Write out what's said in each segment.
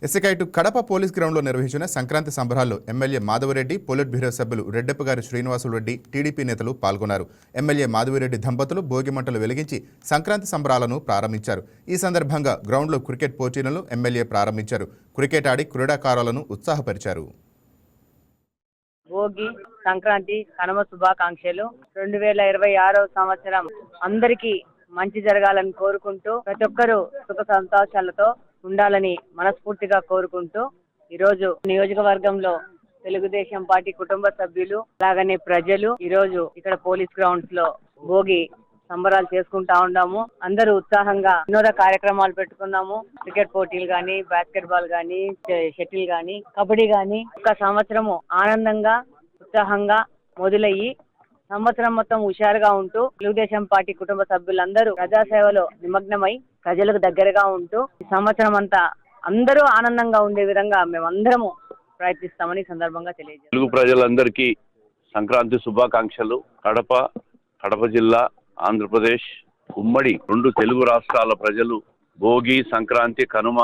ఎస్సీకైటు Kadapa police గ్రౌండ్లో నిర్వహించిన సంక్రాంతి సంబరాల్లో ఎమ్మెల్యే మాధవరెడ్డి, పొలిట్ బ్యూరో సభ్యులు రెడ్డప్పగారి శ్రీనివాసులరెడ్డి, టీడీపీ నేతలు పాల్గొన్నారు. ఎమ్మెల్యే మాధవరెడ్డి దంపతులు భోగి మంటలు వెలిగించి సంక్రాంతి సంబరాలను ప్రారంభించారు. ఈ సందర్భంగా గ్రౌండ్లో క్రికెట్ పోటీలను ఎమ్మెల్యే ప్రారంభించారు. క్రికెట్ ఆడి క్రీడాకారులను ఉత్సాహపరిచారు. భోగి సంక్రాంతి కనుమ శుభాకాంక్షలు. 2026వ సంవత్సరం అందరికీ మంచి జరగాలని కోరుకుంటూ ప్రతి ఒక్కరూ సుఖ సంతోషాలతో ఉండాలని మనస్ఫూర్తిగా కోరుకుంటూ ఈరోజు నియోజకవర్గంలో తెలుగుదేశం పార్టీ కుటుంబ సభ్యులు అలాగనే ప్రజలు ఈరోజు ఇక్కడ పోలీస్ గ్రౌండ్స్ లో భోగి సంబరాలు చేసుకుంటా ఉన్నాము. అందరూ ఉత్సాహంగా వినోద కార్యక్రమాలు పెట్టుకున్నాము. క్రికెట్ పోటీలు గాని, బాస్కెట్ బాల్ గాని, షటిల్ గాని, కబడ్డీ గాని ఒక సంవత్సరము ఆనందంగా ఉత్సాహంగా మొదలయ్యి సంవత్సరం మొత్తం హుషారుగా ఉంటూ తెలుగుదేశం పార్టీ కుటుంబ సభ్యులందరూ ప్రజాసేవలో నిమగ్నమై ప్రజలకు దగ్గరగా ఉంటూ ఈ సంవత్సరం అంతా అందరూ ఆనందంగా ఉండే విధంగా మేమందరము ప్రయత్నిస్తామని సందర్భంగా తెలియజేస్తాం. తెలుగు ప్రజలందరికీ సంక్రాంతి శుభాకాంక్షలు. కడప జిల్లా, ఆంధ్రప్రదేశ్ ఉమ్మడి 2 తెలుగు రాష్ట్రాల ప్రజలు భోగి, సంక్రాంతి, కనుమ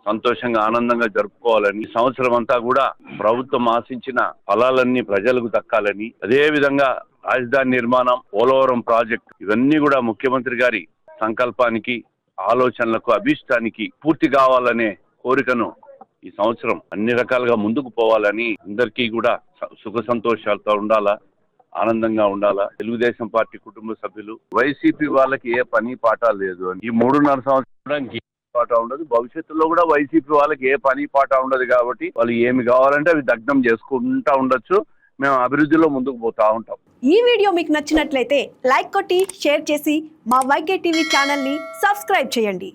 సంతోషంగా ఆనందంగా జరుపుకోవాలని, ఈ సంవత్సరం అంతా కూడా ప్రభుత్వం ఆశించిన ఫలాలన్నీ ప్రజలకు దక్కాలని, అదే విధంగా రాజధాని నిర్మాణం, పోలవరం ప్రాజెక్ట్ ఇవన్నీ కూడా ముఖ్యమంత్రి గారి సంకల్పానికి, ఆలోచనలకు, అభీష్టానికి పూర్తి కావాలనే కోరికను ఈ సంవత్సరం అన్ని రకాలుగా ముందుకు పోవాలని, అందరికీ కూడా సుఖ సంతోషాలతో ఉండాలా, ఆనందంగా ఉండాలా. తెలుగుదేశం పార్టీ కుటుంబ సభ్యులు వైసీపీ వాళ్ళకి ఏ పని పాట లేదు అని ఈ 3.5 సంవత్సరం పాట ఉండదు. భవిష్యత్తులో కూడా వైసీపీ వాళ్ళకి ఏ పని పాట ఉండదు. కాబట్టి వాళ్ళు ఏమి కావాలంటే అవి దగ్ధం చేసుకుంటా ఉండొచ్చు. మేము అభివృద్ధిలో ముందుకు పోతా ఉంటాం. ఈ వీడియో మీకు నచ్చినట్లయితే లైక్ కొట్టి షేర్ చేసి మా వైకే టీవీ ఛానల్ని సబ్స్క్రైబ్ చేయండి.